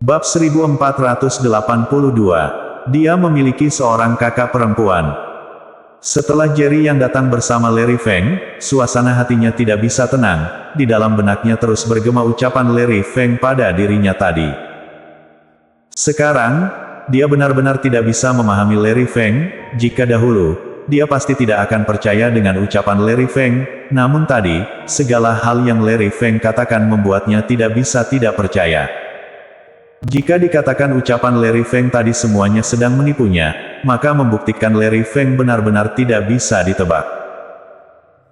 Bab 1482. Dia memiliki seorang kakak perempuan. Setelah Jerry yang datang bersama Larry Feng, suasana hatinya tidak bisa tenang. Di dalam benaknya terus bergema ucapan Larry Feng pada dirinya tadi. Sekarang, dia benar-benar tidak bisa memahami Larry Feng. Jika dahulu, dia pasti tidak akan percaya dengan ucapan Larry Feng. Namun tadi, segala hal yang Larry Feng katakan membuatnya tidak bisa tidak percaya. Jika dikatakan ucapan Larry Feng tadi semuanya sedang menipunya, maka membuktikan Larry Feng benar-benar tidak bisa ditebak.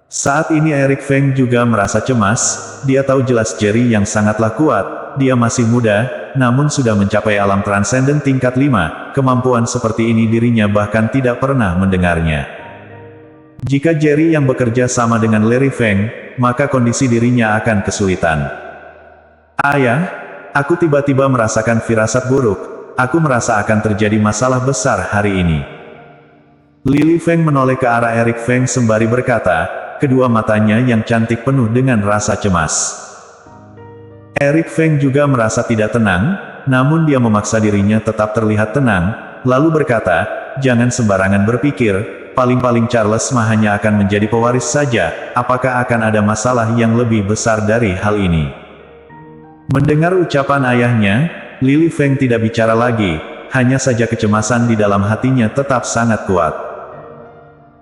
Saat ini Eric Feng juga merasa cemas. Dia tahu jelas Jerry yang sangatlah kuat. Dia masih muda, namun sudah mencapai alam transenden tingkat 5. Kemampuan seperti ini dirinya bahkan tidak pernah mendengarnya. Jika Jerry yang bekerja sama dengan Larry Feng, maka kondisi dirinya akan kesulitan. Ayah, aku tiba-tiba merasakan firasat buruk. Aku merasa akan terjadi masalah besar hari ini. Lily Feng menoleh ke arah Eric Feng sembari berkata, kedua matanya yang cantik penuh dengan rasa cemas. Eric Feng juga merasa tidak tenang, namun dia memaksa dirinya tetap terlihat tenang, lalu berkata, jangan sembarangan berpikir, paling-paling Charles mah hanya akan menjadi pewaris saja, apakah akan ada masalah yang lebih besar dari hal ini? Mendengar ucapan ayahnya, Lily Feng tidak bicara lagi, hanya saja kecemasan di dalam hatinya tetap sangat kuat.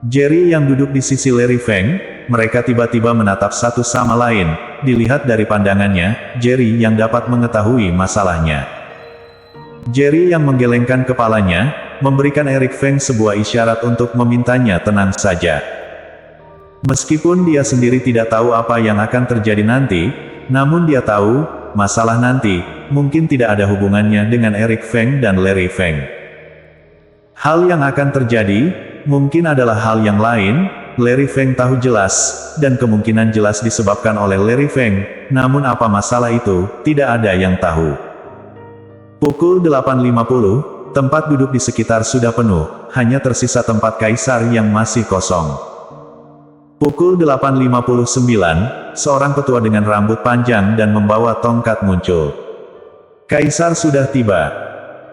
Jerry yang duduk di sisi Larry Feng, mereka tiba-tiba menatap satu sama lain. Dilihat dari pandangannya, Jerry yang dapat mengetahui masalahnya. Jerry yang menggelengkan kepalanya, memberikan Eric Feng sebuah isyarat untuk memintanya tenang saja. Meskipun dia sendiri tidak tahu apa yang akan terjadi nanti, namun dia tahu, masalah nanti, mungkin tidak ada hubungannya dengan Eric Feng dan Larry Feng. Hal yang akan terjadi, mungkin adalah hal yang lain. Larry Feng tahu jelas, dan kemungkinan jelas disebabkan oleh Larry Feng, namun apa masalah itu, tidak ada yang tahu. Pukul 8.50, tempat duduk di sekitar sudah penuh, hanya tersisa tempat kaisar yang masih kosong. Pukul 8.59, seorang petua dengan rambut panjang dan membawa tongkat muncul. Kaisar sudah tiba.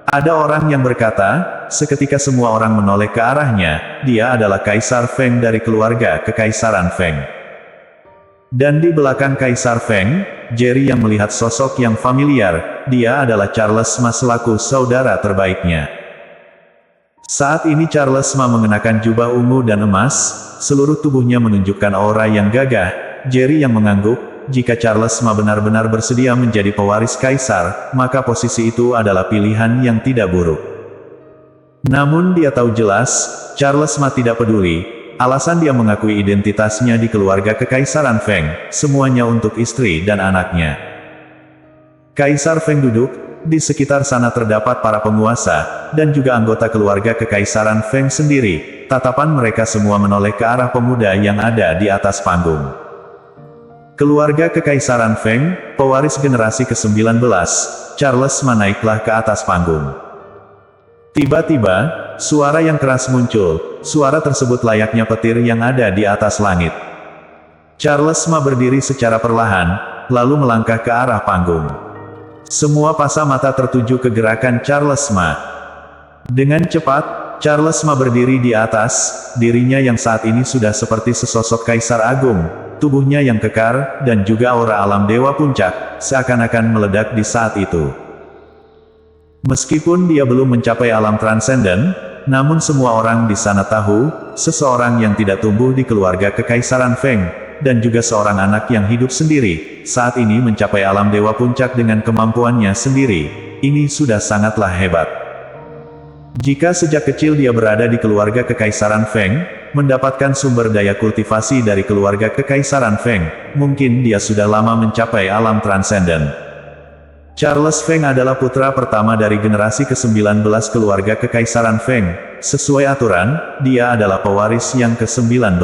Ada orang yang berkata, seketika semua orang menoleh ke arahnya, dia adalah Kaisar Feng dari keluarga Kekaisaran Feng. Dan di belakang Kaisar Feng, Jerry yang melihat sosok yang familiar, dia adalah Charles Ma selaku saudara terbaiknya. Saat ini Charles Ma mengenakan jubah ungu dan emas, seluruh tubuhnya menunjukkan aura yang gagah. Jerry yang mengangguk, jika Charles Ma benar-benar bersedia menjadi pewaris kaisar, maka posisi itu adalah pilihan yang tidak buruk. Namun dia tahu jelas, Charles Ma tidak peduli, alasan dia mengakui identitasnya di keluarga Kekaisaran Feng, semuanya untuk istri dan anaknya. Kaisar Feng duduk, di sekitar sana terdapat para penguasa, dan juga anggota keluarga Kekaisaran Feng sendiri. Tatapan mereka semua menoleh ke arah pemuda yang ada di atas panggung. Keluarga Kekaisaran Feng, pewaris generasi ke-19, Charles Ma naiklah ke atas panggung. Tiba-tiba, suara yang keras muncul, suara tersebut layaknya petir yang ada di atas langit. Charles Ma berdiri secara perlahan, lalu melangkah ke arah panggung. Semua pasang mata tertuju ke gerakan Charles Ma. Dengan cepat, Charles Ma berdiri di atas, dirinya yang saat ini sudah seperti sesosok kaisar agung. Tubuhnya yang kekar, dan juga aura alam dewa puncak, seakan-akan meledak di saat itu. Meskipun dia belum mencapai alam transenden, namun semua orang di sana tahu, seseorang yang tidak tumbuh di keluarga Kekaisaran Feng, dan juga seorang anak yang hidup sendiri, saat ini mencapai alam dewa puncak dengan kemampuannya sendiri. Ini sudah sangatlah hebat. Jika sejak kecil dia berada di keluarga Kekaisaran Feng, mendapatkan sumber daya kultivasi dari keluarga Kekaisaran Feng, mungkin dia sudah lama mencapai alam transenden. Charles Feng adalah putra pertama dari generasi ke-19 keluarga Kekaisaran Feng. Sesuai aturan, dia adalah pewaris yang ke-19.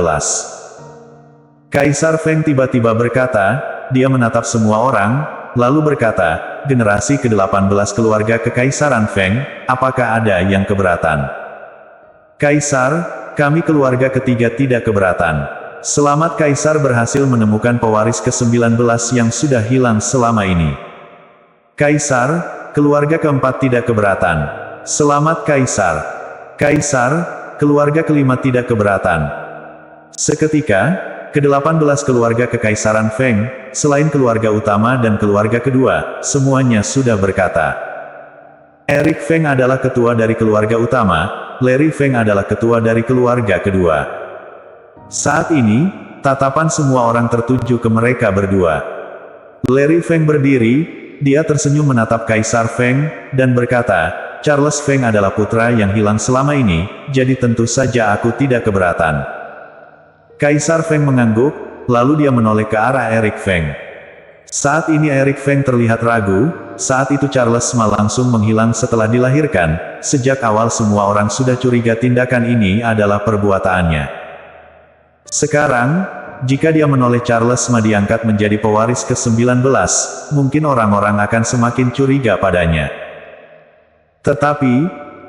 Kaisar Feng tiba-tiba berkata, dia menatap semua orang, lalu berkata, generasi ke-18 keluarga Kekaisaran Feng, apakah ada yang keberatan? Kaisar, kami keluarga ketiga tidak keberatan. Selamat Kaisar berhasil menemukan pewaris ke-19 yang sudah hilang selama ini. Kaisar, keluarga keempat tidak keberatan. Selamat Kaisar. Kaisar, keluarga kelima tidak keberatan. Seketika, ke-18 keluarga Kekaisaran Feng, selain keluarga utama dan keluarga kedua, semuanya sudah berkata. Eric Feng adalah ketua dari keluarga utama, Larry Feng adalah ketua dari keluarga kedua. Saat ini, tatapan semua orang tertuju ke mereka berdua. Larry Feng berdiri, dia tersenyum menatap Kaisar Feng, dan berkata, Charles Feng adalah putra yang hilang selama ini, jadi tentu saja aku tidak keberatan. Kaisar Feng mengangguk, lalu dia menoleh ke arah Eric Feng. Saat ini Eric Feng terlihat ragu, saat itu Charles Ma langsung menghilang setelah dilahirkan, sejak awal semua orang sudah curiga tindakan ini adalah perbuatannya. Sekarang, jika dia menoleh Charles Ma diangkat menjadi pewaris ke-19, mungkin orang-orang akan semakin curiga padanya. Tetapi,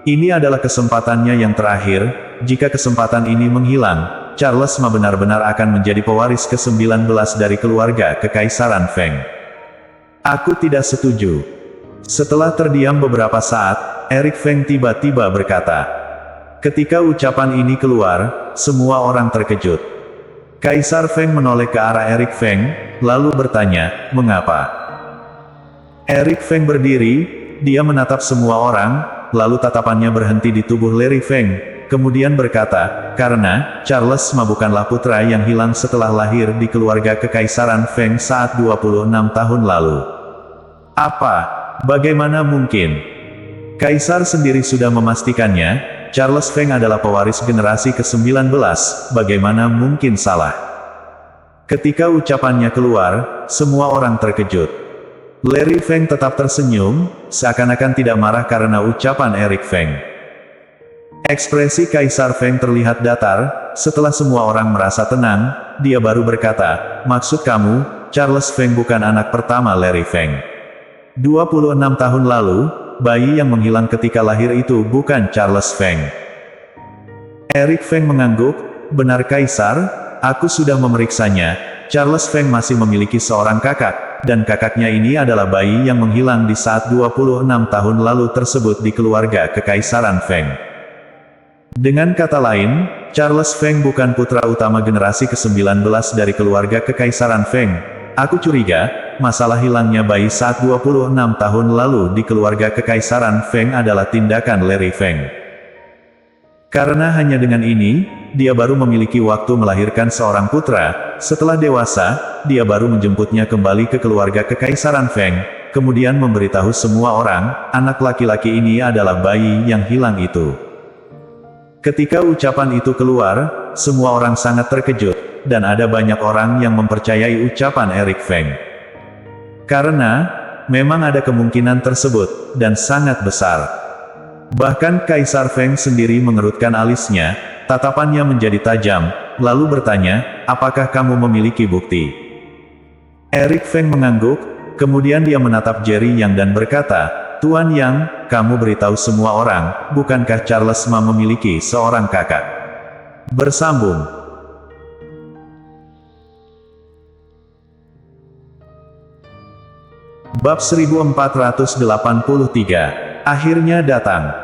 ini adalah kesempatannya yang terakhir, jika kesempatan ini menghilang, Charles Ma benar-benar akan menjadi pewaris ke-19 dari keluarga Kekaisaran Feng. Aku tidak setuju. Setelah terdiam beberapa saat, Eric Feng tiba-tiba berkata. Ketika ucapan ini keluar, semua orang terkejut. Kaisar Feng menoleh ke arah Eric Feng, lalu bertanya, mengapa? Eric Feng berdiri, dia menatap semua orang, lalu tatapannya berhenti di tubuh Larry Feng, kemudian berkata, karena, Charles Ma bukanlah putra yang hilang setelah lahir di keluarga Kekaisaran Feng saat 26 tahun lalu. Apa? Bagaimana mungkin? Kaisar sendiri sudah memastikannya, Charles Feng adalah pewaris generasi ke-19, bagaimana mungkin salah? Ketika ucapannya keluar, semua orang terkejut. Larry Feng tetap tersenyum, seakan-akan tidak marah karena ucapan Eric Feng. Ekspresi Kaisar Feng terlihat datar, setelah semua orang merasa tenang, dia baru berkata, maksud kamu, Charles Feng bukan anak pertama Larry Feng. 26 tahun lalu, bayi yang menghilang ketika lahir itu bukan Charles Feng. Eric Feng mengangguk, benar Kaisar, aku sudah memeriksanya, Charles Feng masih memiliki seorang kakak, dan kakaknya ini adalah bayi yang menghilang di saat 26 tahun lalu tersebut di keluarga Kekaisaran Feng. Dengan kata lain, Charles Feng bukan putra utama generasi ke-19 dari keluarga Kekaisaran Feng. Aku curiga, masalah hilangnya bayi saat 26 tahun lalu di keluarga Kekaisaran Feng adalah tindakan Larry Feng. Karena hanya dengan ini, dia baru memiliki waktu melahirkan seorang putra, setelah dewasa, dia baru menjemputnya kembali ke keluarga Kekaisaran Feng, kemudian memberitahu semua orang, anak laki-laki ini adalah bayi yang hilang itu. Ketika ucapan itu keluar, semua orang sangat terkejut, dan ada banyak orang yang mempercayai ucapan Eric Feng. Karena, memang ada kemungkinan tersebut, dan sangat besar. Bahkan Kaisar Feng sendiri mengerutkan alisnya, tatapannya menjadi tajam, lalu bertanya, apakah kamu memiliki bukti? Eric Feng mengangguk, kemudian dia menatap Jerry Yang dan berkata, Tuan Yang, kamu beritahu semua orang, bukankah Charles Ma memiliki seorang kakak? Bersambung. Bab 1483. Akhirnya datang.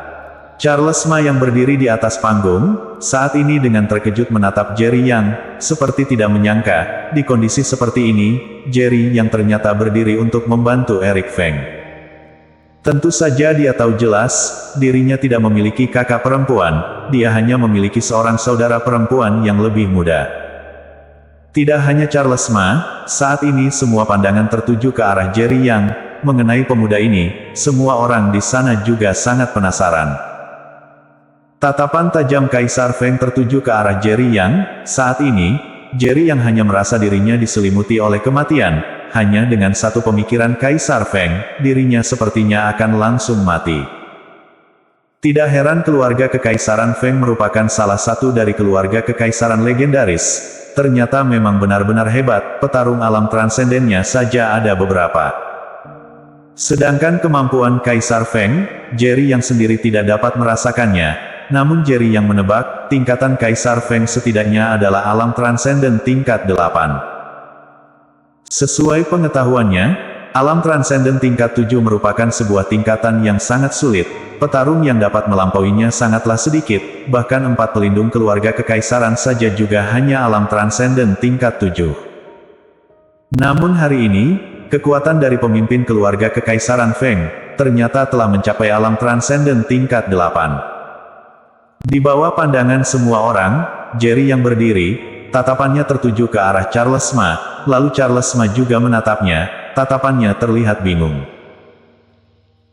Charles Ma yang berdiri di atas panggung, saat ini dengan terkejut menatap Jerry Yang, seperti tidak menyangka, di kondisi seperti ini, Jerry Yang ternyata berdiri untuk membantu Eric Feng. Tentu saja dia tahu jelas, dirinya tidak memiliki kakak perempuan, dia hanya memiliki seorang saudara perempuan yang lebih muda. Tidak hanya Charles Ma, saat ini semua pandangan tertuju ke arah Jerry Yang, mengenai pemuda ini, semua orang di sana juga sangat penasaran. Tatapan tajam Kaisar Feng tertuju ke arah Jerry Yang, saat ini, Jerry Yang hanya merasa dirinya diselimuti oleh kematian. Hanya dengan satu pemikiran Kaisar Feng, dirinya sepertinya akan langsung mati. Tidak heran keluarga Kekaisaran Feng merupakan salah satu dari keluarga kekaisaran legendaris. Ternyata memang benar-benar hebat, petarung alam transendennya saja ada beberapa. Sedangkan kemampuan Kaisar Feng, Jerry Yang sendiri tidak dapat merasakannya. Namun Jerry Yang menebak, tingkatan Kaisar Feng setidaknya adalah alam transenden tingkat 8. Sesuai pengetahuannya, Alam transenden tingkat 7 merupakan sebuah tingkatan yang sangat sulit. Petarung yang dapat melampauinya sangatlah sedikit, bahkan 4 pelindung keluarga kekaisaran saja juga hanya alam transenden tingkat 7. Namun hari ini, kekuatan dari pemimpin keluarga kekaisaran Feng, ternyata telah mencapai alam transenden tingkat 8. Di bawah pandangan semua orang, Jerry yang berdiri, tatapannya tertuju ke arah Charles Ma, lalu Charles Ma juga menatapnya, tatapannya terlihat bingung.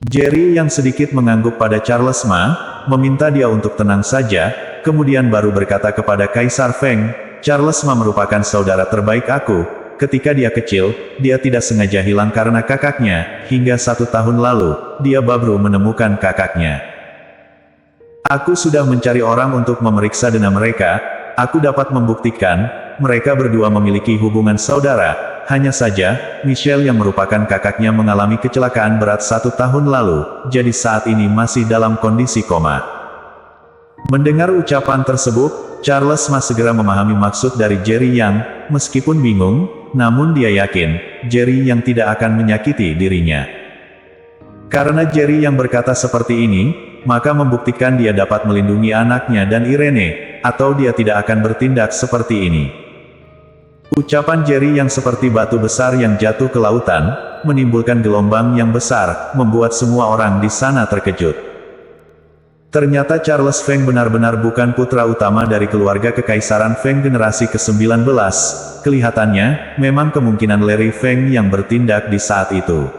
Jerry yang sedikit mengangguk pada Charles Ma, meminta dia untuk tenang saja, kemudian baru berkata kepada Kaisar Feng, Charles Ma merupakan saudara terbaik aku, ketika dia kecil, dia tidak sengaja hilang karena kakaknya, hingga 1 tahun lalu, dia baru menemukan kakaknya. Aku sudah mencari orang untuk memeriksa DNA mereka, aku dapat membuktikan, mereka berdua memiliki hubungan saudara. Hanya saja, Michelle yang merupakan kakaknya mengalami kecelakaan berat 1 tahun lalu, jadi saat ini masih dalam kondisi koma. Mendengar ucapan tersebut, Charles Ma segera memahami maksud dari Jerry Yang, meskipun bingung, namun dia yakin, Jerry Yang tidak akan menyakiti dirinya. Karena Jerry Yang berkata seperti ini, maka membuktikan dia dapat melindungi anaknya dan Irene, atau dia tidak akan bertindak seperti ini. Ucapan Jerry yang seperti batu besar yang jatuh ke lautan, menimbulkan gelombang yang besar, membuat semua orang di sana terkejut. Ternyata Charles Feng benar-benar bukan putra utama dari keluarga kekaisaran Feng generasi ke-19, kelihatannya, memang kemungkinan Larry Feng yang bertindak di saat itu.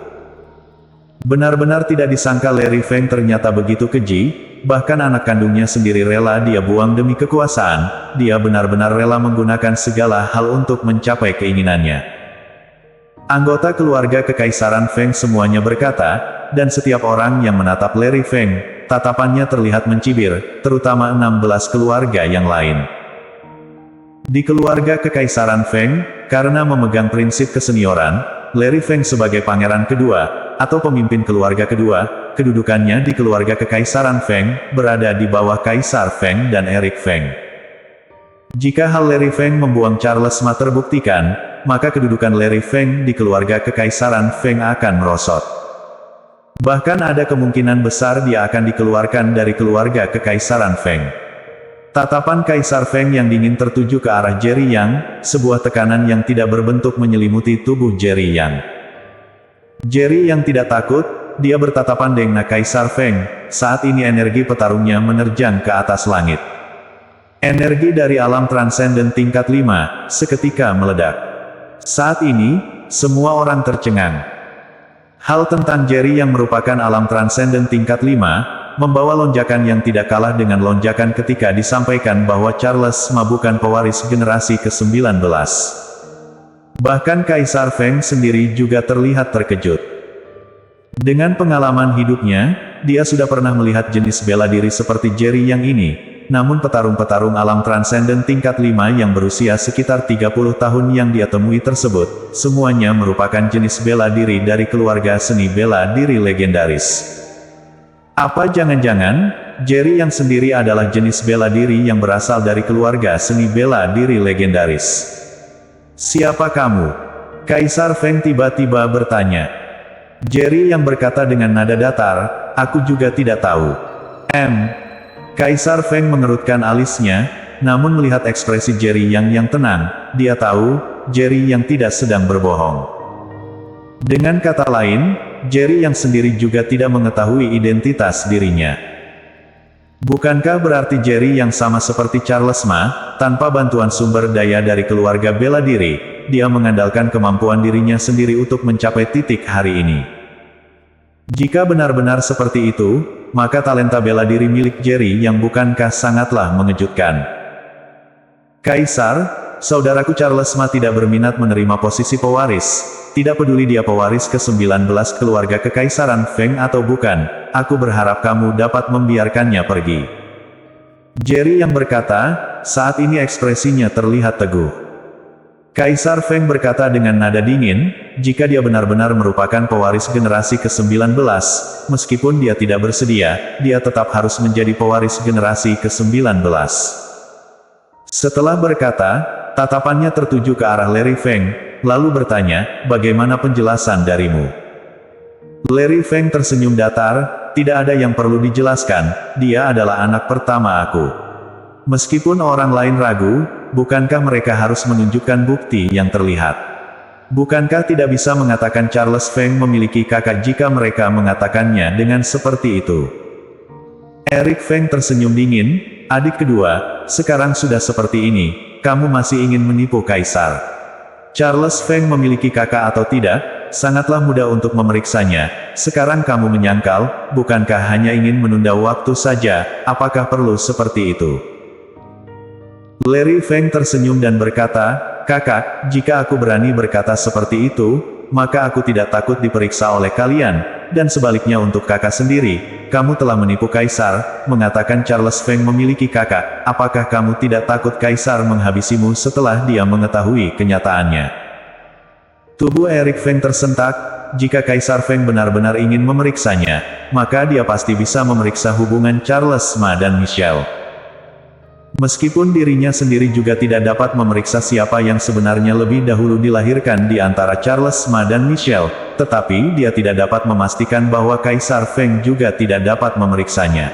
Benar-benar tidak disangka Larry Feng ternyata begitu keji, bahkan anak kandungnya sendiri rela dia buang demi kekuasaan, dia benar-benar rela menggunakan segala hal untuk mencapai keinginannya. Anggota keluarga kekaisaran Feng semuanya berkata, dan setiap orang yang menatap Larry Feng, tatapannya terlihat mencibir, terutama 16 keluarga yang lain. Di keluarga kekaisaran Feng, karena memegang prinsip kesenioran, Larry Feng sebagai pangeran kedua, atau pemimpin keluarga kedua, kedudukannya di keluarga kekaisaran Feng, berada di bawah Kaisar Feng dan Eric Feng. Jika hal Larry Feng membuang Charles Ma terbuktikan, maka kedudukan Larry Feng di keluarga kekaisaran Feng akan merosot. Bahkan ada kemungkinan besar dia akan dikeluarkan dari keluarga kekaisaran Feng. Tatapan Kaisar Feng yang dingin tertuju ke arah Jerry Yang, sebuah tekanan yang tidak berbentuk menyelimuti tubuh Jerry Yang. Jerry yang tidak takut, dia bertatapan dengan Kaisar Feng, saat ini energi petarungnya menerjang ke atas langit. Energi dari alam transenden tingkat 5, seketika meledak. Saat ini, semua orang tercengang. Hal tentang Jerry yang merupakan alam transenden tingkat 5, membawa lonjakan yang tidak kalah dengan lonjakan ketika disampaikan bahwa Charles Ma bukan pewaris generasi ke-19. Bahkan Kaisar Feng sendiri juga terlihat terkejut. Dengan pengalaman hidupnya, dia sudah pernah melihat jenis bela diri seperti Jerry yang ini, namun petarung-petarung alam transenden tingkat 5 yang berusia sekitar 30 tahun yang dia temui tersebut, semuanya merupakan jenis bela diri dari keluarga seni bela diri legendaris. Apa jangan-jangan, Jerry yang sendiri adalah jenis bela diri yang berasal dari keluarga seni bela diri legendaris? Siapa kamu? Kaisar Feng tiba-tiba bertanya. Jerry yang berkata dengan nada datar, aku juga tidak tahu. Kaisar Feng mengerutkan alisnya, namun melihat ekspresi Jerry yang tenang, dia tahu, Jerry yang tidak sedang berbohong. Dengan kata lain, Jerry yang sendiri juga tidak mengetahui identitas dirinya. Bukankah berarti Jerry yang sama seperti Charles Ma, tanpa bantuan sumber daya dari keluarga bela diri, dia mengandalkan kemampuan dirinya sendiri untuk mencapai titik hari ini. Jika benar-benar seperti itu, maka talenta bela diri milik Jerry yang bukankah sangatlah mengejutkan. Kaisar, saudaraku Charles Ma tidak berminat menerima posisi pewaris. Tidak peduli dia pewaris ke-19 keluarga kekaisaran Feng atau bukan, aku berharap kamu dapat membiarkannya pergi. Jerry yang berkata, saat ini ekspresinya terlihat teguh. Kaisar Feng berkata dengan nada dingin, jika dia benar-benar merupakan pewaris generasi ke-19, meskipun dia tidak bersedia, dia tetap harus menjadi pewaris generasi ke-19. Setelah berkata, tatapannya tertuju ke arah Larry Feng, lalu bertanya, bagaimana penjelasan darimu? Larry Feng tersenyum datar, tidak ada yang perlu dijelaskan, dia adalah anak pertama aku. Meskipun orang lain ragu, bukankah mereka harus menunjukkan bukti yang terlihat? Bukankah tidak bisa mengatakan Charles Feng memiliki kakak jika mereka mengatakannya dengan seperti itu? Eric Feng tersenyum dingin, adik kedua, sekarang sudah seperti ini, kamu masih ingin menipu kaisar. Charles Feng memiliki kakak atau tidak, sangatlah mudah untuk memeriksanya, sekarang kamu menyangkal, bukankah hanya ingin menunda waktu saja, apakah perlu seperti itu? Larry Feng tersenyum dan berkata, kakak, jika aku berani berkata seperti itu, maka aku tidak takut diperiksa oleh kalian, dan sebaliknya untuk kakak sendiri, kamu telah menipu kaisar, mengatakan Charles Feng memiliki kakak, apakah kamu tidak takut kaisar menghabisimu setelah dia mengetahui kenyataannya? Tubuh Eric Feng tersentak, jika kaisar Feng benar-benar ingin memeriksanya, maka dia pasti bisa memeriksa hubungan Charles Ma dan Michelle. Meskipun dirinya sendiri juga tidak dapat memeriksa siapa yang sebenarnya lebih dahulu dilahirkan di antara Charles Ma dan Michelle, tetapi dia tidak dapat memastikan bahwa Kaisar Feng juga tidak dapat memeriksanya.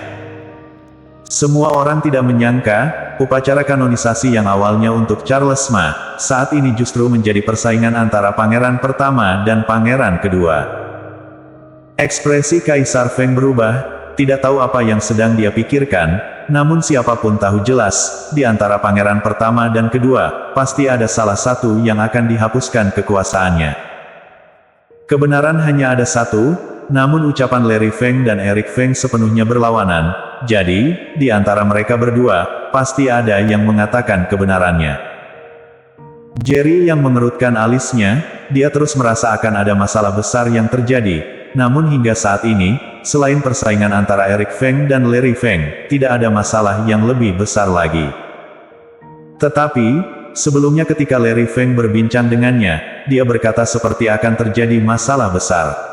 Semua orang tidak menyangka, upacara kanonisasi yang awalnya untuk Charles Ma, saat ini justru menjadi persaingan antara pangeran pertama dan pangeran kedua. Ekspresi Kaisar Feng berubah, tidak tahu apa yang sedang dia pikirkan, namun siapapun tahu jelas, di antara pangeran pertama dan kedua, pasti ada salah satu yang akan dihapuskan kekuasaannya. Kebenaran hanya ada satu, namun ucapan Larry Feng dan Eric Feng sepenuhnya berlawanan, jadi, di antara mereka berdua, pasti ada yang mengatakan kebenarannya. Jerry yang mengerutkan alisnya, dia terus merasa akan ada masalah besar yang terjadi, namun hingga saat ini, selain persaingan antara Eric Feng dan Larry Feng, tidak ada masalah yang lebih besar lagi. Tetapi, sebelumnya ketika Larry Feng berbincang dengannya, dia berkata seperti akan terjadi masalah besar.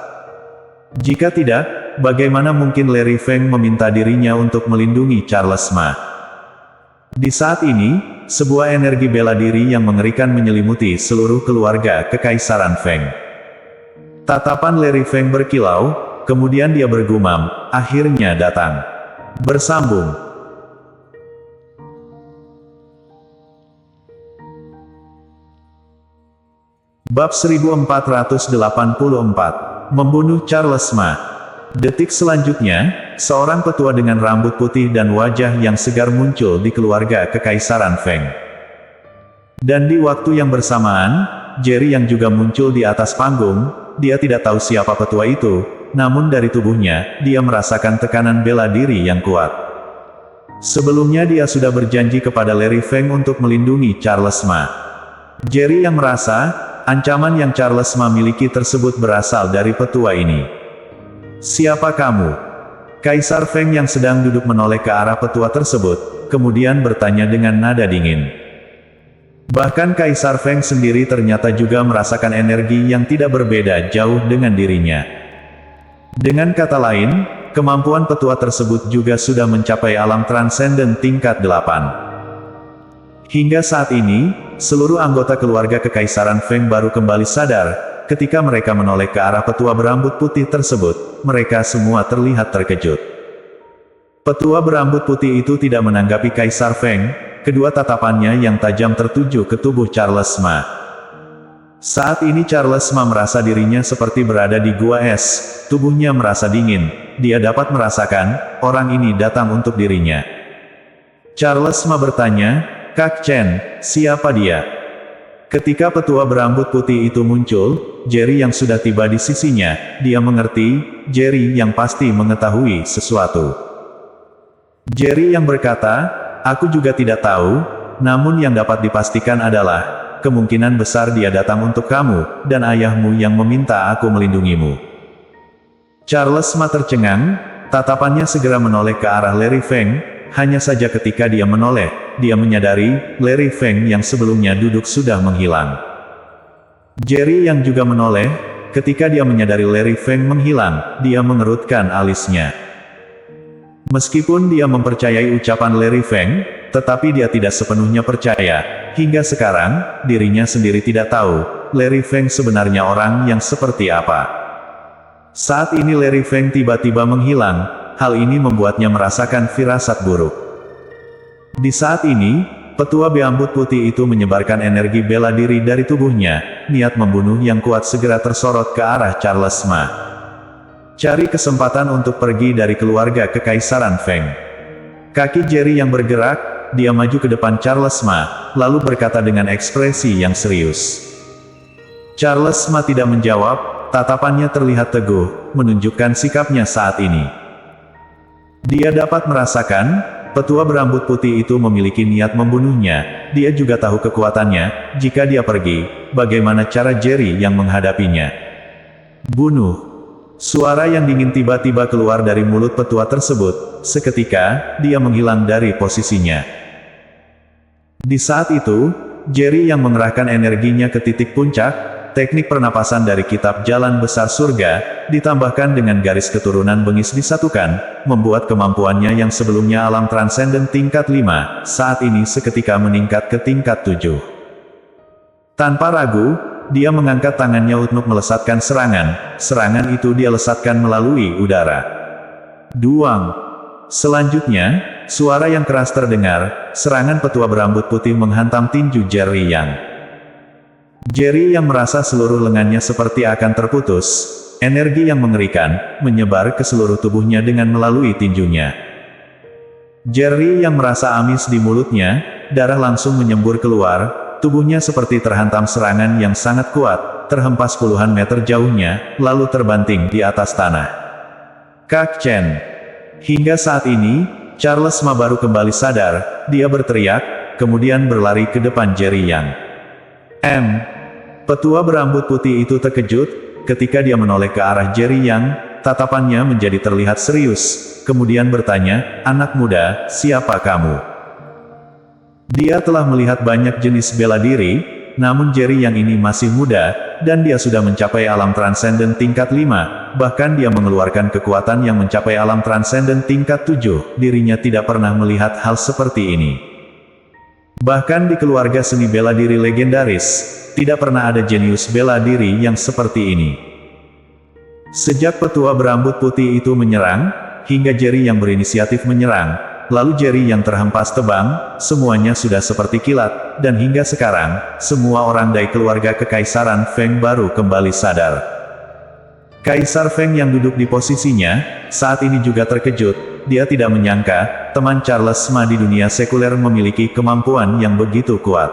Jika tidak, bagaimana mungkin Larry Feng meminta dirinya untuk melindungi Charles Ma? Di saat ini, sebuah energi bela diri yang mengerikan menyelimuti seluruh keluarga Kekaisaran Feng. Tatapan Larry Feng berkilau, kemudian dia bergumam, akhirnya datang. Bersambung. Bab 1484, Membunuh Charles Ma. Detik selanjutnya, seorang petua dengan rambut putih dan wajah yang segar muncul di keluarga Kekaisaran Feng. Dan di waktu yang bersamaan, Jerry yang juga muncul di atas panggung, dia tidak tahu siapa petua itu, namun dari tubuhnya, dia merasakan tekanan bela diri yang kuat. Sebelumnya dia sudah berjanji kepada Larry Feng untuk melindungi Charles Ma. Jerry yang merasa, ancaman yang Charles Ma miliki tersebut berasal dari petua ini. Siapa kamu? Kaisar Feng yang sedang duduk menoleh ke arah petua tersebut, kemudian bertanya dengan nada dingin. Bahkan Kaisar Feng sendiri ternyata juga merasakan energi yang tidak berbeda jauh dengan dirinya. Dengan kata lain, kemampuan petua tersebut juga sudah mencapai alam transenden tingkat 8. Hingga saat ini, seluruh anggota keluarga Kekaisaran Feng baru kembali sadar, ketika mereka menoleh ke arah petua berambut putih tersebut, mereka semua terlihat terkejut. Petua berambut putih itu tidak menanggapi Kaisar Feng, kedua tatapannya yang tajam tertuju ke tubuh Charles Ma. Saat ini Charles Ma merasa dirinya seperti berada di gua es, tubuhnya merasa dingin, dia dapat merasakan, orang ini datang untuk dirinya. Charles Ma bertanya, Kak Chen, siapa dia? Ketika petua berambut putih itu muncul, Jerry yang sudah tiba di sisinya, dia mengerti, Jerry yang pasti mengetahui sesuatu. Jerry yang berkata, aku juga tidak tahu, namun yang dapat dipastikan adalah, kemungkinan besar dia datang untuk kamu, dan ayahmu yang meminta aku melindungimu. Charles Ma tercengang, tatapannya segera menoleh ke arah Larry Feng, hanya saja ketika dia menoleh, dia menyadari, Larry Feng yang sebelumnya duduk sudah menghilang. Jerry yang juga menoleh, ketika dia menyadari Larry Feng menghilang, dia mengerutkan alisnya. Meskipun dia mempercayai ucapan Larry Feng, tetapi dia tidak sepenuhnya percaya. Hingga sekarang, dirinya sendiri tidak tahu, Larry Feng sebenarnya orang yang seperti apa. Saat ini Larry Feng tiba-tiba menghilang, hal ini membuatnya merasakan firasat buruk. Di saat ini, petua berambut putih itu menyebarkan energi bela diri dari tubuhnya, niat membunuh yang kuat segera tersorot ke arah Charles Ma. Cari kesempatan untuk pergi dari keluarga Kekaisaran Feng. Kaki Jerry yang bergerak, dia maju ke depan Charles Ma, lalu berkata dengan ekspresi yang serius. Charles Ma tidak menjawab, tatapannya terlihat teguh, menunjukkan sikapnya saat ini. Dia dapat merasakan, petua berambut putih itu memiliki niat membunuhnya, dia juga tahu kekuatannya, jika dia pergi, bagaimana cara Jerry yang menghadapinya. Bunuh. Suara yang dingin tiba-tiba keluar dari mulut petua tersebut, seketika, dia menghilang dari posisinya. Di saat itu, Jerry yang mengerahkan energinya ke titik puncak, teknik pernapasan dari kitab Jalan Besar Surga, ditambahkan dengan garis keturunan bengis disatukan, membuat kemampuannya yang sebelumnya alam transenden tingkat 5, saat ini seketika meningkat ke tingkat 7. Tanpa ragu, dia mengangkat tangannya untuk melesatkan serangan itu dia lesatkan melalui udara. Duang. Selanjutnya, suara yang keras terdengar, serangan petua berambut putih menghantam tinju Jerry Yang. Jerry yang merasa seluruh lengannya seperti akan terputus, energi yang mengerikan, menyebar ke seluruh tubuhnya dengan melalui tinjunya. Jerry yang merasa amis di mulutnya, darah langsung menyembur keluar, tubuhnya seperti terhantam serangan yang sangat kuat, terhempas puluhan meter jauhnya, lalu terbanting di atas tanah. Kak Chen. Hingga saat ini, Charles Ma baru kembali sadar, dia berteriak, kemudian berlari ke depan Jerry Yang. Petua berambut putih itu terkejut, ketika dia menoleh ke arah Jerry Yang, tatapannya menjadi terlihat serius, kemudian bertanya, anak muda, siapa kamu? Dia telah melihat banyak jenis bela diri, namun Jerry Yang ini masih muda, dan dia sudah mencapai alam transenden tingkat 5, bahkan dia mengeluarkan kekuatan yang mencapai alam transenden tingkat 7, dirinya tidak pernah melihat hal seperti ini. Bahkan di keluarga seni bela diri legendaris, tidak pernah ada jenius bela diri yang seperti ini. Sejak petua berambut putih itu menyerang, hingga Jerry yang berinisiatif menyerang, lalu Jerry yang terhempas tebang, semuanya sudah seperti kilat, dan hingga sekarang, semua orang dari keluarga Kekaisaran Feng baru kembali sadar. Kaisar Feng yang duduk di posisinya, saat ini juga terkejut. Dia tidak menyangka, teman Charles Ma di dunia sekuler memiliki kemampuan yang begitu kuat.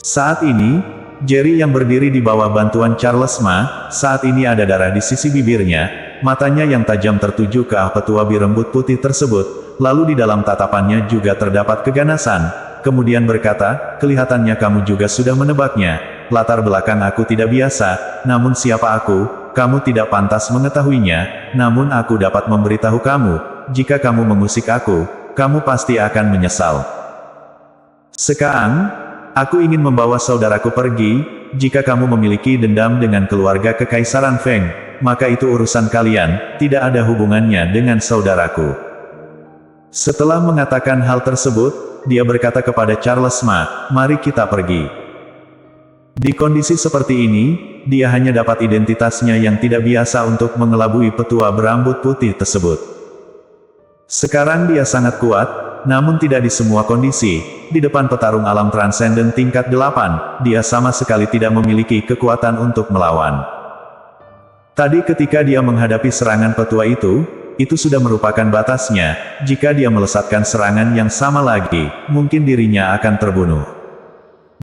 Saat ini, Jerry yang berdiri di bawah bantuan Charles Ma, saat ini ada darah di sisi bibirnya, matanya yang tajam tertuju ke petua berambut putih tersebut, lalu di dalam tatapannya juga terdapat keganasan, kemudian berkata, kelihatannya kamu juga sudah menebaknya, latar belakang aku tidak biasa, namun siapa aku? Kamu tidak pantas mengetahuinya, namun aku dapat memberitahu kamu, jika kamu mengusik aku, kamu pasti akan menyesal. Sekarang, aku ingin membawa saudaraku pergi, jika kamu memiliki dendam dengan keluarga Kekaisaran Feng, maka itu urusan kalian, tidak ada hubungannya dengan saudaraku. Setelah mengatakan hal tersebut, dia berkata kepada Charles Ma, mari kita pergi. Di kondisi seperti ini, dia hanya dapat identitasnya yang tidak biasa untuk mengelabui petua berambut putih tersebut. Sekarang dia sangat kuat, namun tidak di semua kondisi. Di depan petarung alam transenden tingkat 8, dia sama sekali tidak memiliki kekuatan untuk melawan. Tadi ketika dia menghadapi serangan petua itu sudah merupakan batasnya. Jika dia melesatkan serangan yang sama lagi, mungkin dirinya akan terbunuh.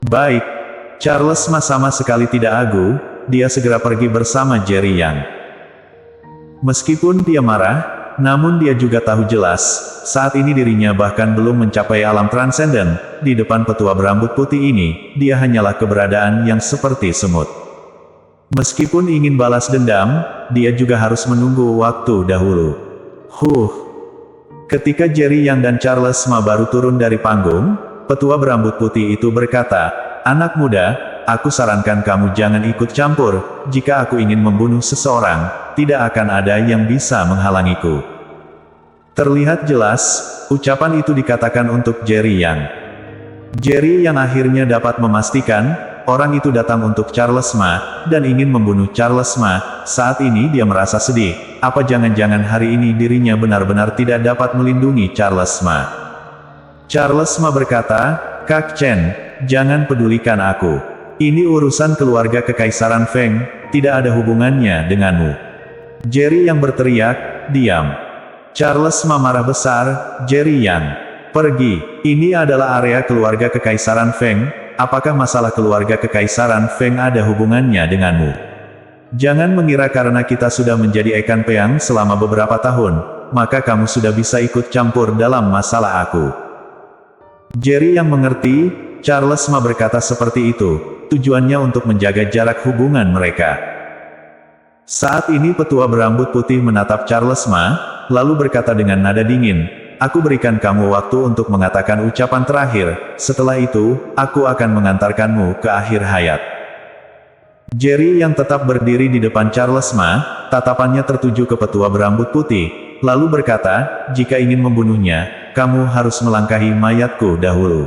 Baik. Charles Ma sama sekali tidak agu, dia segera pergi bersama Jerry Yang. Meskipun dia marah, namun dia juga tahu jelas, saat ini dirinya bahkan belum mencapai alam transenden, di depan petua berambut putih ini, dia hanyalah keberadaan yang seperti semut. Meskipun ingin balas dendam, dia juga harus menunggu waktu dahulu. Ketika Jerry Yang dan Charles Ma baru turun dari panggung, petua berambut putih itu berkata, anak muda, aku sarankan kamu jangan ikut campur, jika aku ingin membunuh seseorang, tidak akan ada yang bisa menghalangiku. Terlihat jelas, ucapan itu dikatakan untuk Jerry Yang. Jerry yang akhirnya dapat memastikan, orang itu datang untuk Charles Ma, dan ingin membunuh Charles Ma. Saat ini dia merasa sedih. Apa jangan-jangan hari ini dirinya benar-benar tidak dapat melindungi Charles Ma? Charles Ma berkata, Kak Chen, jangan pedulikan aku. Ini urusan keluarga Kekaisaran Feng, tidak ada hubungannya denganmu. Jerry yang berteriak, diam. Charles Ma marah besar, Jerry yang pergi. Ini adalah area keluarga Kekaisaran Feng. Apakah masalah keluarga Kekaisaran Feng ada hubungannya denganmu? Jangan mengira karena kita sudah menjadi ikan peang selama beberapa tahun, maka kamu sudah bisa ikut campur dalam masalah aku. Jerry yang mengerti, Charles Ma berkata seperti itu, tujuannya untuk menjaga jarak hubungan mereka. Saat ini petua berambut putih menatap Charles Ma, lalu berkata dengan nada dingin, aku berikan kamu waktu untuk mengatakan ucapan terakhir, setelah itu, aku akan mengantarkanmu ke akhir hayat. Jerry yang tetap berdiri di depan Charles Ma, tatapannya tertuju ke petua berambut putih, lalu berkata, jika ingin membunuhnya, kamu harus melangkahi mayatku dahulu.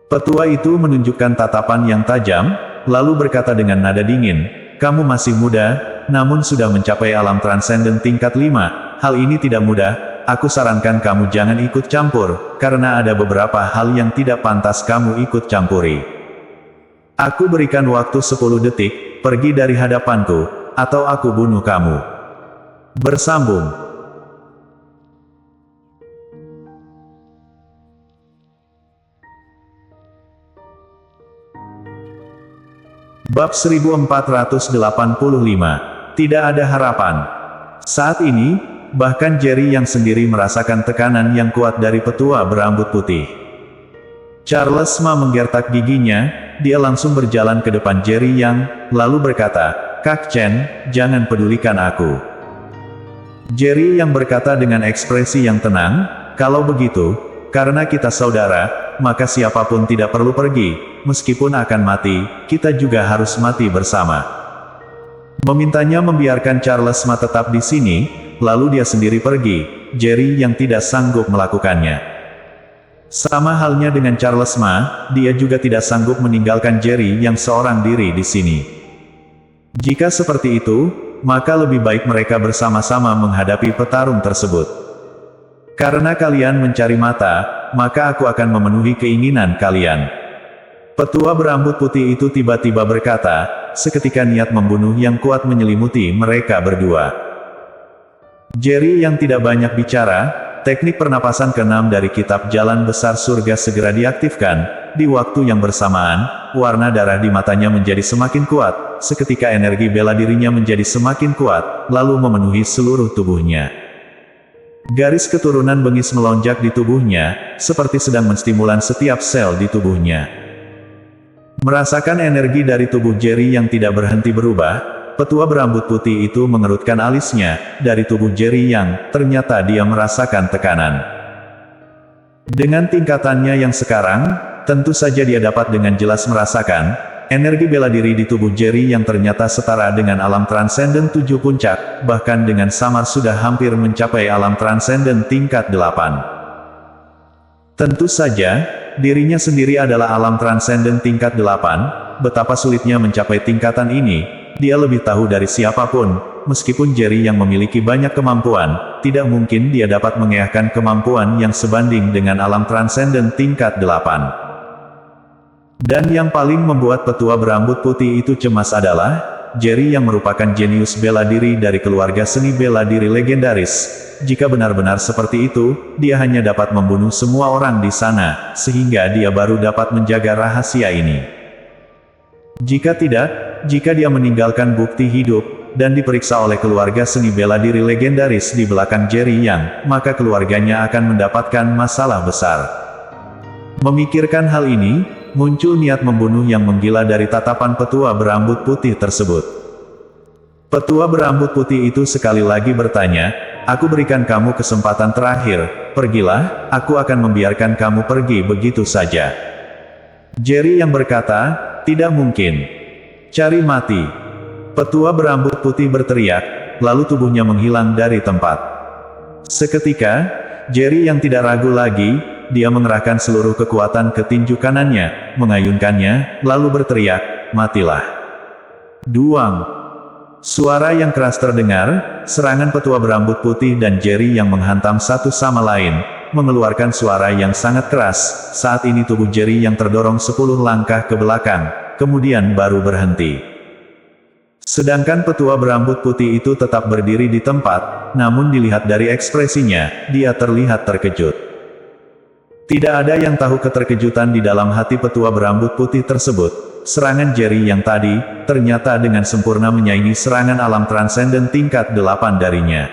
Petua itu menunjukkan tatapan yang tajam, lalu berkata dengan nada dingin, kamu masih muda, namun sudah mencapai alam transenden tingkat 5, hal ini tidak mudah. Aku sarankan kamu jangan ikut campur, karena ada beberapa hal yang tidak pantas kamu ikut campuri. Aku berikan waktu 10 detik, pergi dari hadapanku, atau aku bunuh kamu. Bersambung. Bab 1485. Tidak ada harapan. Saat ini, bahkan Jerry yang sendiri merasakan tekanan yang kuat dari petua berambut putih. Charles Ma menggertak giginya, dia langsung berjalan ke depan Jerry yang, lalu berkata, Kak Chen, jangan pedulikan aku. Jerry yang berkata dengan ekspresi yang tenang, kalau begitu, karena kita saudara, maka siapapun tidak perlu pergi, meskipun akan mati, kita juga harus mati bersama. Memintanya membiarkan Charles Ma tetap di sini, lalu dia sendiri pergi, Jerry yang tidak sanggup melakukannya. Sama halnya dengan Charles Ma, dia juga tidak sanggup meninggalkan Jerry yang seorang diri di sini. Jika seperti itu, maka lebih baik mereka bersama-sama menghadapi petarung tersebut. Karena kalian mencari mata, maka aku akan memenuhi keinginan kalian. Petua berambut putih itu tiba-tiba berkata, seketika niat membunuh yang kuat menyelimuti mereka berdua. Jerry yang tidak banyak bicara, teknik pernapasan ke-6 dari kitab Jalan Besar Surga segera diaktifkan. Di waktu yang bersamaan, warna darah di matanya menjadi semakin kuat, seketika energi bela dirinya menjadi semakin kuat, lalu memenuhi seluruh tubuhnya. Garis keturunan bengis melonjak di tubuhnya, seperti sedang menstimulan setiap sel di tubuhnya. Merasakan energi dari tubuh Jerry yang tidak berhenti berubah, petua berambut putih itu mengerutkan alisnya, dari tubuh Jerry yang, ternyata dia merasakan tekanan. Dengan tingkatannya yang sekarang, tentu saja dia dapat dengan jelas merasakan, energi bela diri di tubuh Jerry yang ternyata setara dengan alam transenden 7 puncak, bahkan dengan samar sudah hampir mencapai alam transenden tingkat 8. Tentu saja, dirinya sendiri adalah alam transenden tingkat 8, betapa sulitnya mencapai tingkatan ini. Dia lebih tahu dari siapapun, meskipun Jerry yang memiliki banyak kemampuan, tidak mungkin dia dapat mengeahkan kemampuan yang sebanding dengan alam transenden tingkat 8. Dan yang paling membuat petua berambut putih itu cemas adalah, Jerry yang merupakan jenius bela diri dari keluarga seni bela diri legendaris. Jika benar-benar seperti itu, dia hanya dapat membunuh semua orang di sana, sehingga dia baru dapat menjaga rahasia ini. Jika tidak, jika dia meninggalkan bukti hidup, dan diperiksa oleh keluarga seni bela diri legendaris di belakang Jerry Yang, maka keluarganya akan mendapatkan masalah besar. Memikirkan hal ini, muncul niat membunuh yang menggila dari tatapan petua berambut putih tersebut. Petua berambut putih itu sekali lagi bertanya, aku berikan kamu kesempatan terakhir, pergilah, aku akan membiarkan kamu pergi begitu saja. Jerry yang berkata, tidak mungkin. Cari mati. Petua berambut putih berteriak, lalu tubuhnya menghilang dari tempat. Seketika, Jerry yang tidak ragu lagi, dia mengerahkan seluruh kekuatan ke tinju kanannya, mengayunkannya, lalu berteriak, "Matilah!" Duang! Suara yang keras terdengar, serangan petua berambut putih dan Jerry yang menghantam satu sama lain, mengeluarkan suara yang sangat keras. Saat ini tubuh Jerry yang terdorong 10 langkah ke belakang, kemudian baru berhenti. Sedangkan petua berambut putih itu tetap berdiri di tempat, namun dilihat dari ekspresinya, dia terlihat terkejut. Tidak ada yang tahu keterkejutan di dalam hati petua berambut putih tersebut. Serangan Jerry yang tadi, ternyata dengan sempurna menyaingi serangan alam transenden tingkat 8 darinya.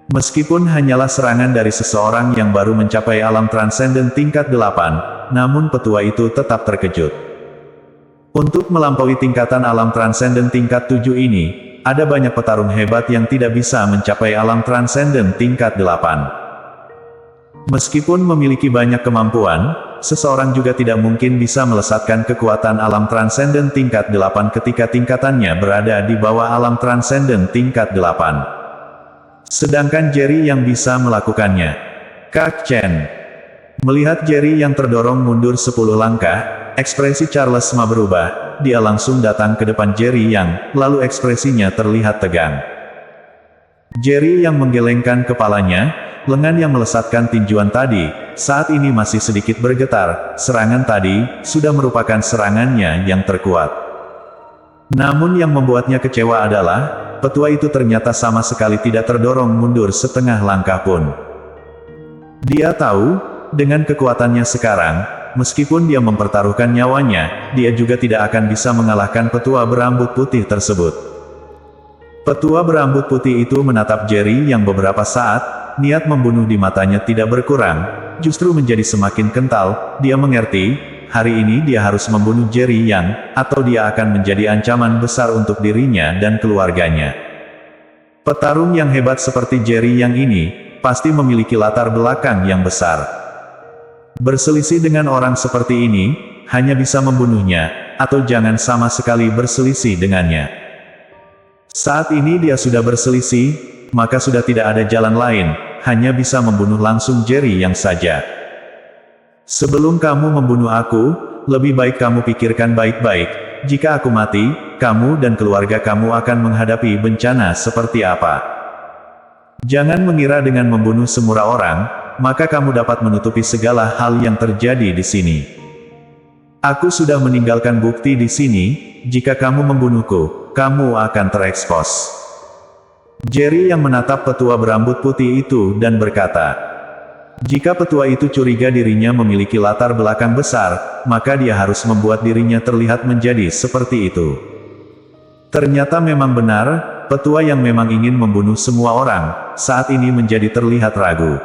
Meskipun hanyalah serangan dari seseorang yang baru mencapai alam transenden tingkat 8, namun petua itu tetap terkejut. Untuk melampaui tingkatan alam transenden tingkat 7 ini, ada banyak petarung hebat yang tidak bisa mencapai alam transenden tingkat 8. Meskipun memiliki banyak kemampuan, seseorang juga tidak mungkin bisa melesatkan kekuatan alam transenden tingkat 8 ketika tingkatannya berada di bawah alam transenden tingkat 8. Sedangkan Jerry yang bisa melakukannya. Kak Chen. Melihat Jerry yang terdorong mundur 10 langkah, ekspresi Charles Ma berubah. Dia langsung datang ke depan Jerry yang, lalu ekspresinya terlihat tegang. Jerry yang menggelengkan kepalanya, lengan yang melesatkan tinjuan tadi, saat ini masih sedikit bergetar. Serangan tadi, sudah merupakan serangannya yang terkuat. Namun yang membuatnya kecewa adalah, petua itu ternyata sama sekali tidak terdorong mundur setengah langkah pun. Dia tahu, dengan kekuatannya sekarang, meskipun dia mempertaruhkan nyawanya, dia juga tidak akan bisa mengalahkan petua berambut putih tersebut. Petua berambut putih itu menatap Jerry yang beberapa saat, niat membunuh di matanya tidak berkurang, justru menjadi semakin kental. Dia mengerti, hari ini dia harus membunuh Jerry Yang, atau dia akan menjadi ancaman besar untuk dirinya dan keluarganya. Petarung yang hebat seperti Jerry Yang ini, pasti memiliki latar belakang yang besar. Berselisih dengan orang seperti ini, hanya bisa membunuhnya, atau jangan sama sekali berselisih dengannya. Saat ini dia sudah berselisih, maka sudah tidak ada jalan lain, hanya bisa membunuh langsung Jerry Yang saja. Sebelum kamu membunuh aku, lebih baik kamu pikirkan baik-baik, jika aku mati, kamu dan keluarga kamu akan menghadapi bencana seperti apa. Jangan mengira dengan membunuh semua orang, maka kamu dapat menutupi segala hal yang terjadi di sini. Aku sudah meninggalkan bukti di sini, jika kamu membunuhku, kamu akan terekspos. Jerry yang menatap petua berambut putih itu dan berkata, jika petua itu curiga dirinya memiliki latar belakang besar, maka dia harus membuat dirinya terlihat menjadi seperti itu. Ternyata memang benar, petua yang memang ingin membunuh semua orang, saat ini menjadi terlihat ragu.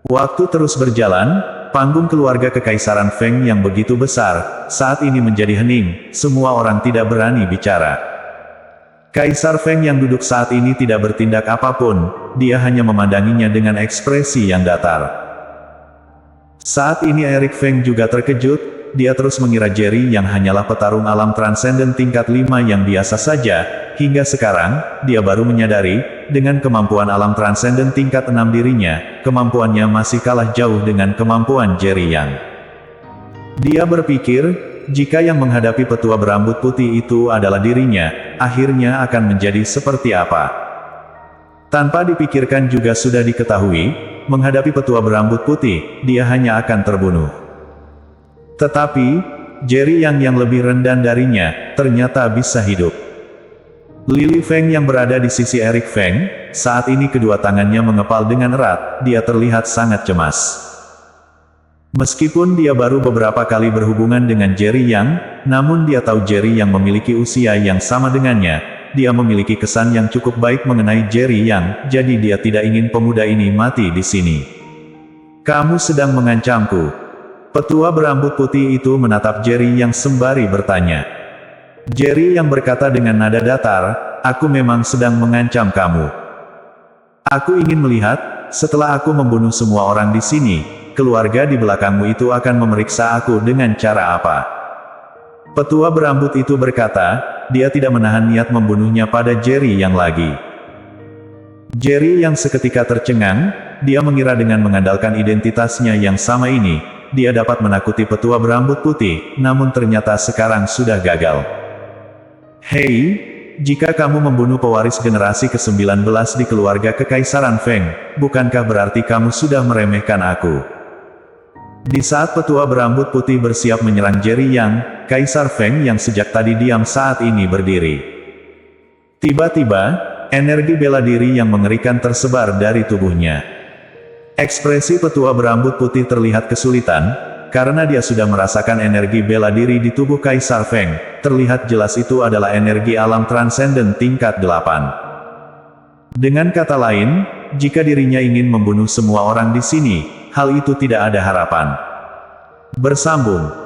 Waktu terus berjalan, panggung keluarga kekaisaran Feng yang begitu besar, saat ini menjadi hening, semua orang tidak berani bicara. Kaisar Feng yang duduk saat ini tidak bertindak apapun, dia hanya memandanginya dengan ekspresi yang datar. Saat ini Eric Feng juga terkejut, dia terus mengira Jerry yang hanyalah petarung alam transenden tingkat 5 yang biasa saja, hingga sekarang, dia baru menyadari, dengan kemampuan alam transenden tingkat 6 dirinya, kemampuannya masih kalah jauh dengan kemampuan Jerry Yang. Dia berpikir, jika yang menghadapi petua berambut putih itu adalah dirinya, akhirnya akan menjadi seperti apa. Tanpa dipikirkan juga sudah diketahui, menghadapi petua berambut putih, dia hanya akan terbunuh. Tetapi, Jerry yang lebih rendah darinya, ternyata bisa hidup. Lily Feng yang berada di sisi Eric Feng, saat ini kedua tangannya mengepal dengan erat, dia terlihat sangat cemas. Meskipun dia baru beberapa kali berhubungan dengan Jerry Yang, namun dia tahu Jerry Yang memiliki usia yang sama dengannya, dia memiliki kesan yang cukup baik mengenai Jerry Yang, jadi dia tidak ingin pemuda ini mati di sini. Kamu sedang mengancamku. Petua berambut putih itu menatap Jerry Yang sembari bertanya. Jerry Yang berkata dengan nada datar, aku memang sedang mengancam kamu. Aku ingin melihat, setelah aku membunuh semua orang di sini, keluarga di belakangmu itu akan memeriksa aku dengan cara apa? Petua berambut itu berkata, dia tidak menahan niat membunuhnya pada Jerry Yang lagi. Jerry Yang seketika tercengang, dia mengira dengan mengandalkan identitasnya yang sama ini, dia dapat menakuti petua berambut putih, namun ternyata sekarang sudah gagal. Hei, jika kamu membunuh pewaris generasi ke-19 di keluarga Kekaisaran Feng, bukankah berarti kamu sudah meremehkan aku? Di saat petua berambut putih bersiap menyerang Jerry Yang, Kaisar Feng yang sejak tadi diam saat ini berdiri. Tiba-tiba, energi bela diri yang mengerikan tersebar dari tubuhnya. Ekspresi petua berambut putih terlihat kesulitan, karena dia sudah merasakan energi bela diri di tubuh Kaisar Feng. Terlihat jelas itu adalah energi alam transenden tingkat 8. Dengan kata lain, jika dirinya ingin membunuh semua orang di sini, hal itu tidak ada harapan. Bersambung.